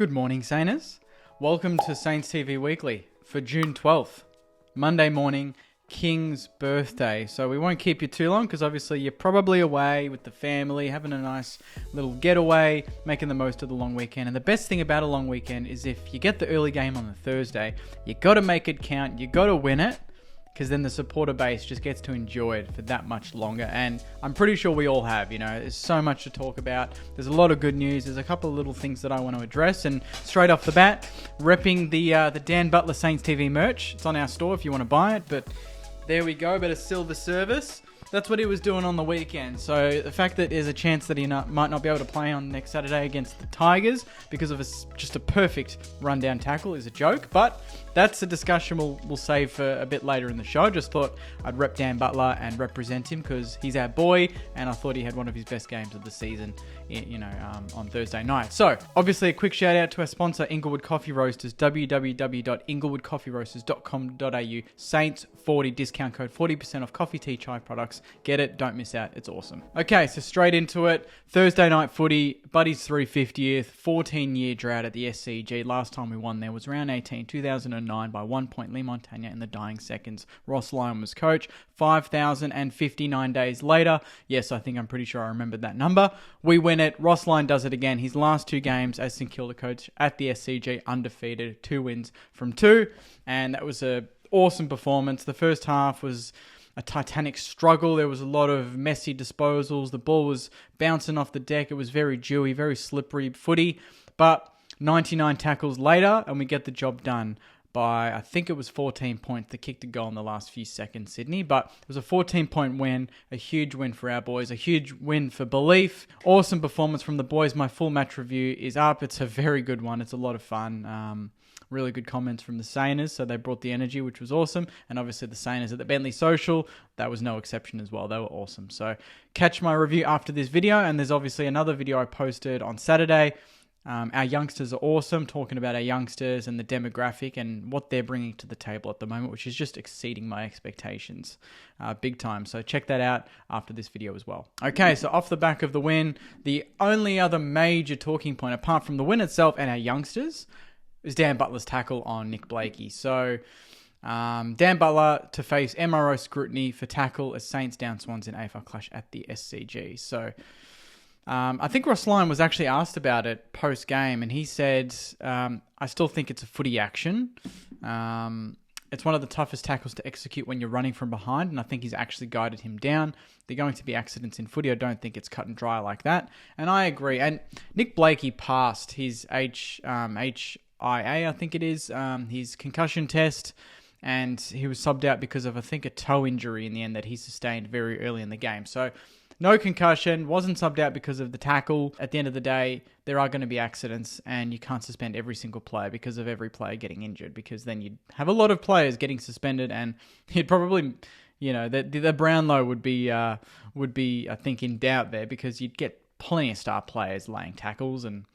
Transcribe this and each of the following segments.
Good morning, Sainers. Welcome to Saints TV Weekly for June 12th, Monday morning, King's birthday. So we won't keep you too long because obviously you're probably away with the family, having a nice little getaway, making the most of the long weekend. And the best thing about a long weekend is if you get the early game on the Thursday, you got to make it count, you got to win it, because then the supporter base just gets to enjoy it for that much longer. And I'm pretty sure we all have, there's so much to talk about. There's a lot of good news. There's a couple of little things that I want to address. And straight off the bat, repping the Dan Butler Saints TV merch. It's on our store if you want to buy it. But there we go, bit of silver service. That's what he was doing on the weekend. So the fact that there's a chance that he might not be able to play on next Saturday against the Tigers because of just a perfect rundown tackle is a joke. But that's a discussion we'll save for a bit later in the show. Just thought I'd rep Dan Butler and represent him because he's our boy, and I thought he had one of his best games of the season, on Thursday night. So obviously a quick shout out to our sponsor, Inglewood Coffee Roasters, www.inglewoodcoffeeroasters.com.au, Saints40 discount code, 40% off coffee, tea, chai products. Get it, don't miss out, it's awesome. Okay, so straight into it. Thursday night footy, Buddy's 350th, 14-year drought at the SCG. Last time we won there was round 18, 2009 by 1 point. Lee Montagna in the dying seconds. Ross Lyon was coach. 5,059 days later. Yes, I'm pretty sure I remembered that number. We win it. Ross Lyon does it again. His last two games as St Kilda coach at the SCG, undefeated, 2 wins from 2. And that was an awesome performance. The first half was a titanic struggle. There was a lot of messy disposals. The ball was bouncing off the deck. It was very dewy, very slippery footy. But 99 tackles later, and we get the job done by, I think it was 14 points. They kicked a goal in the last few seconds, Sydney. But it was a 14-point win, a huge win for our boys, a huge win for belief. Awesome performance from the boys. My full match review is up. It's a very good one. It's a lot of fun. Really good comments from the Sainers, so they brought the energy, which was awesome. And obviously the Sainers at the Bentley Social, that was no exception as well. They were awesome. So catch my review after this video, and there's obviously another video I posted on Saturday. Our youngsters are awesome, talking about our youngsters and the demographic and what they're bringing to the table at the moment, which is just exceeding my expectations big time. So check that out after this video as well. Okay, so off the back of the win, the only other major talking point apart from the win itself and our youngsters is Dan Butler's tackle on Nick Blakey. So Dan Butler to face MRO scrutiny for tackle as Saints down Swans in AFL clash at the SCG. So I think Ross Lyon was actually asked about it post-game, and he said, I still think it's a footy action. It's one of the toughest tackles to execute when you're running from behind, and I think he's actually guided him down. They're going to be accidents in footy. I don't think it's cut and dry like that. And I agree. And Nick Blakey passed his HIA, I think it is, his concussion test, and he was subbed out because of, I think, a toe injury in the end that he sustained very early in the game. So no concussion, wasn't subbed out because of the tackle. At the end of the day, there are going to be accidents, and you can't suspend every single player because of every player getting injured, because then you'd have a lot of players getting suspended, and you'd probably, the Brownlow would be, I think, in doubt there, because you'd get plenty of star players laying tackles. And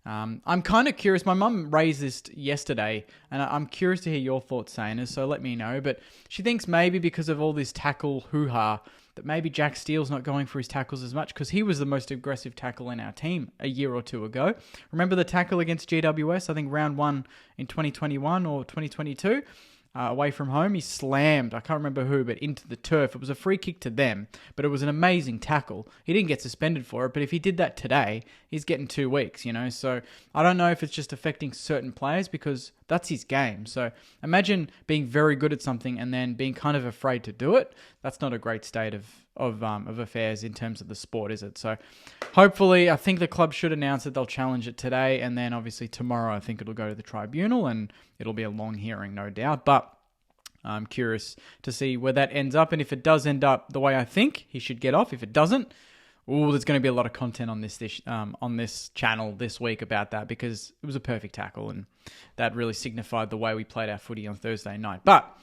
I'm kind of curious. My mum raised this yesterday, and I'm curious to hear your thoughts, Sainers, so let me know. But she thinks maybe because of all this tackle hoo-ha, that maybe Jack Steele's not going for his tackles as much because he was the most aggressive tackle in our team a year or two ago. Remember the tackle against GWS, I think round 1 in 2021 or 2022? Away from home, he slammed, I can't remember who, but into the turf. It was a free kick to them, but it was an amazing tackle. He didn't get suspended for it, but if he did that today, he's getting 2 weeks, So I don't know if it's just affecting certain players because that's his game. So imagine being very good at something and then being kind of afraid to do it. That's not a great state of affairs in terms of the sport, is it? So hopefully, I think the club should announce that they'll challenge it today, and then obviously tomorrow I think it'll go to the tribunal, and it'll be a long hearing, no doubt. But I'm curious to see where that ends up, and if it does end up the way I think, he should get off. If it doesn't, there's going to be a lot of content on this channel this week about that, because it was a perfect tackle, and that really signified the way we played our footy on Thursday night. But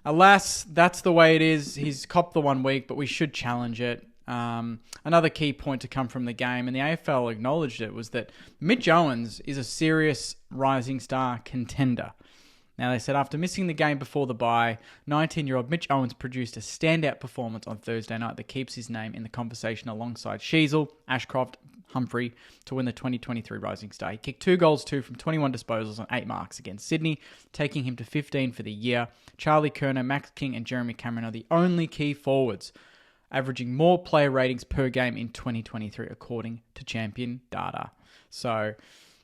alas, that's the way it is. He's copped the 1 week, but we should challenge it. Another key point to come from the game, and the AFL acknowledged it, was that Mitch Owens is a serious rising star contender. Now, they said after missing the game before the bye, 19-year-old Mitch Owens produced a standout performance on Thursday night that keeps his name in the conversation alongside Sheasel, Ashcroft, Humphrey to win the 2023 Rising Star. He kicked 2 goals, 2 from 21 disposals on 8 marks against Sydney, taking him to 15 for the year. Charlie Kerner, Max King and Jeremy Cameron are the only key forwards averaging more player ratings per game in 2023, according to Champion data. So,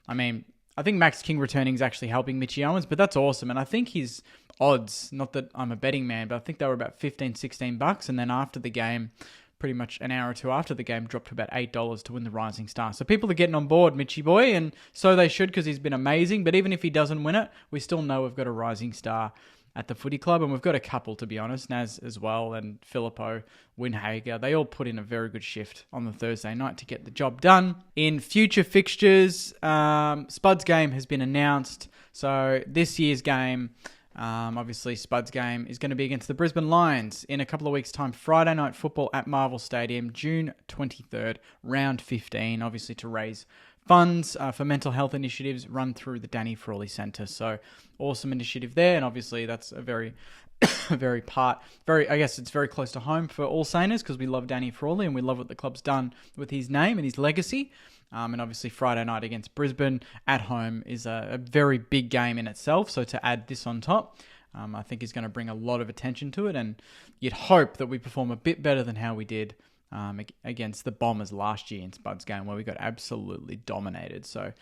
I mean, I think Max King returning is actually helping Mitchy Owens, but that's awesome. And I think his odds, not that I'm a betting man, but I think they were about $15-16. And then after the game, pretty much an hour or two after the game, dropped to about $8 to win the Rising Star. So people are getting on board, Mitchy boy, and so they should, because he's been amazing. But even if he doesn't win it, we still know we've got a Rising Star at the footy club, and we've got a couple, to be honest, Naz as well, and Filippo, Winhager. They all put in a very good shift on the Thursday night to get the job done. In future fixtures, Spud's game has been announced. So this year's game, obviously Spud's game, is going to be against the Brisbane Lions in a couple of weeks' time. Friday night football at Marvel Stadium, June 23rd, round 15, obviously to raise funds for mental health initiatives run through the Danny Frawley Centre. So awesome initiative there, and obviously that's a very I guess it's very close to home for all Sainers, because we love Danny Frawley and we love what the club's done with his name and his legacy. And obviously Friday night against Brisbane at home is a very big game in itself. So to add this on top, I think is going to bring a lot of attention to it, and you'd hope that we perform a bit better than how we did against the Bombers last year in Spud's game, where we got absolutely dominated. So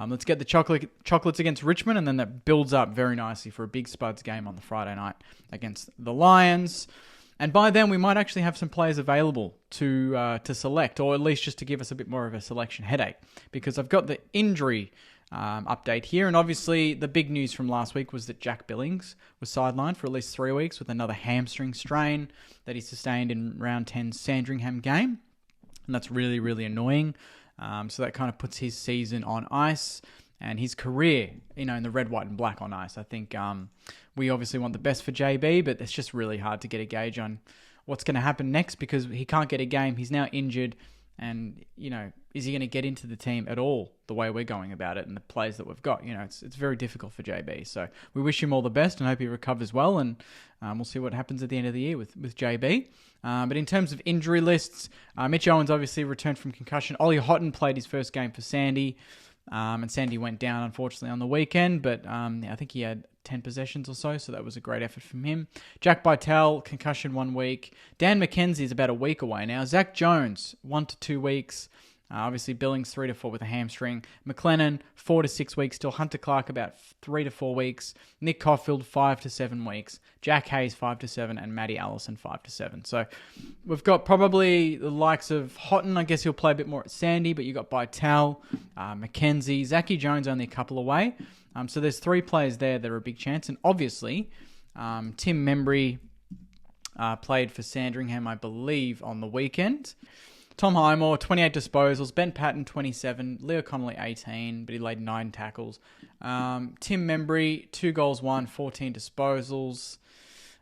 let's get the chocolates against Richmond, and then that builds up very nicely for a big Spud's game on the Friday night against the Lions. And by then, we might actually have some players available to select, or at least just to give us a bit more of a selection headache, because I've got the injury update here. And obviously, the big news from last week was that Jack Billings was sidelined for at least 3 weeks with another hamstring strain that he sustained in round 10's Sandringham game. And that's really, really annoying. So that kind of puts his season on ice and his career, in the red, white and black on ice. I think we obviously want the best for JB, but it's just really hard to get a gauge on what's going to happen next, because he can't get a game. He's now injured. And, is he going to get into the team at all the way we're going about it and the players that we've got? It's very difficult for JB. So we wish him all the best and hope he recovers well. And we'll see what happens at the end of the year with JB. But in terms of injury lists, Mitch Owens obviously returned from concussion. Ollie Houghton played his first game for Sandy. And Sandy went down, unfortunately, on the weekend. But I think he had 10 possessions or so that was a great effort from him. Jack Bytel, concussion 1 week. Dan McKenzie is about a week away now. Zach Jones, 1 to 2 weeks. Obviously, Billings 3 to 4 with a hamstring. McLennan 4 to 6 weeks still. Hunter Clark about 3 to 4 weeks. Nick Caulfield 5 to 7 weeks. Jack Hayes 5 to 7, and Matty Allison 5 to 7. So we've got probably the likes of Houghton. I guess he'll play a bit more at Sandy, but you got Bytel, McKenzie, Zachy Jones only a couple away. So there's 3 players there that are a big chance, and obviously Tim Membry played for Sandringham, I believe, on the weekend. Tom Highmore, 28 disposals. Ben Patton, 27. Leo Connolly, 18, but he laid 9 tackles. Tim Membry, 2 goals, 14 disposals.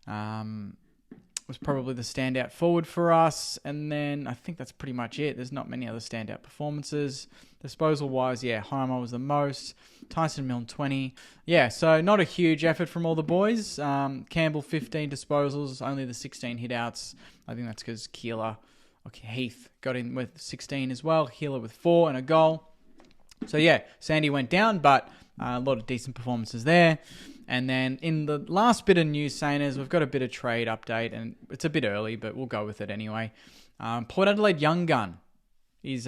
Was probably the standout forward for us. And then I think that's pretty much it. There's not many other standout performances. Disposal-wise, Highmore was the most. Tyson Milne, 20. So not a huge effort from all the boys. Campbell, 15 disposals, only the 16 hit-outs. I think that's because Heath got in with 16 as well. Healer with 4 and a goal. So Sandy went down, but a lot of decent performances there. And then in the last bit of news, Sainers, we've got a bit of trade update, and it's a bit early, but we'll go with it anyway. Port Adelaide young gun is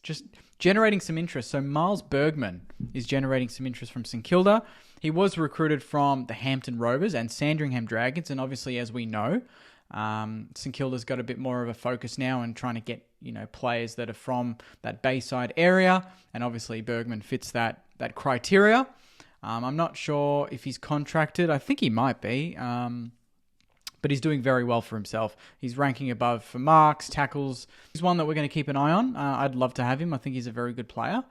just generating some interest. So Miles Bergman is generating some interest from St Kilda. He was recruited from the Hampton Rovers and Sandringham Dragons, and obviously, as we know, St Kilda's got a bit more of a focus now and trying to get players that are from that Bayside area, and obviously Bergman fits that criteria. I'm not sure if he's contracted. I think he might be, but he's doing very well for himself. He's ranking above for marks, tackles. He's one that we're going to keep an eye on. I'd love to have him. I think he's a very good player.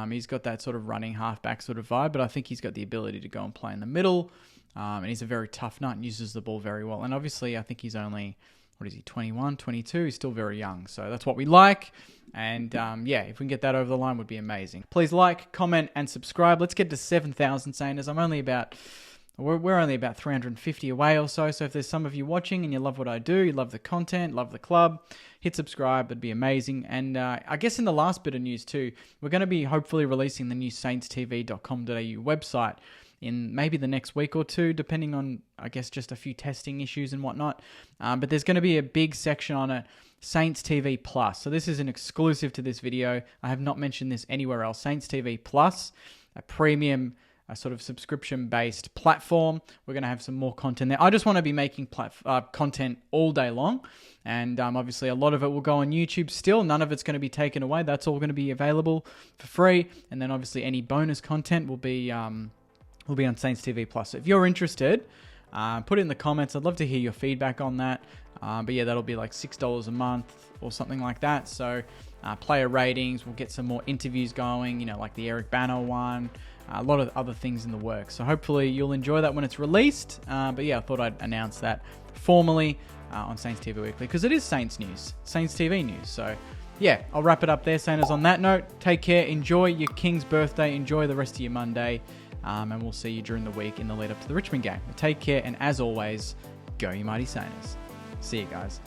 He's got that sort of running halfback sort of vibe, but I think he's got the ability to go and play in the middle. And he's a very tough nut and uses the ball very well. And obviously, I think he's only what is he, 21, 22? He's still very young. So that's what we like. And yeah, if we can get that over the line, would be amazing. Please like, comment, and subscribe. Let's get to 7,000 Saners. We're only about 350 away or so. So if there's some of you watching and you love what I do, you love the content, love the club, hit subscribe. It'd be amazing. And I guess in the last bit of news too, we're going to be hopefully releasing the new saintstv.com.au website in maybe the next week or two, depending on, I guess, just a few testing issues and whatnot. But there's going to be a big section on it, Saints TV Plus. So this is an exclusive to this video. I have not mentioned this anywhere else. Saints TV Plus, a premium, a sort of subscription-based platform. We're going to have some more content there. I just want to be making content all day long. And obviously a lot of it will go on YouTube still. None of it's going to be taken away. That's all going to be available for free. And then obviously any bonus content will be on Saints TV Plus. So if you're interested, put it in the comments. I'd love to hear your feedback on that. But yeah, that'll be like $6 a month or something like that. So player ratings, we'll get some more interviews going, like the Eric Banner one, a lot of other things in the works. So hopefully you'll enjoy that when it's released. But yeah, I thought I'd announce that formally on Saints TV Weekly, because it is Saints news, Saints TV news. So yeah, I'll wrap it up there, Sainers. On that note, take care, enjoy your King's birthday, enjoy the rest of your Monday, and we'll see you during the week in the lead up to the Richmond game. Take care, and as always, go you mighty Sainers. See you guys.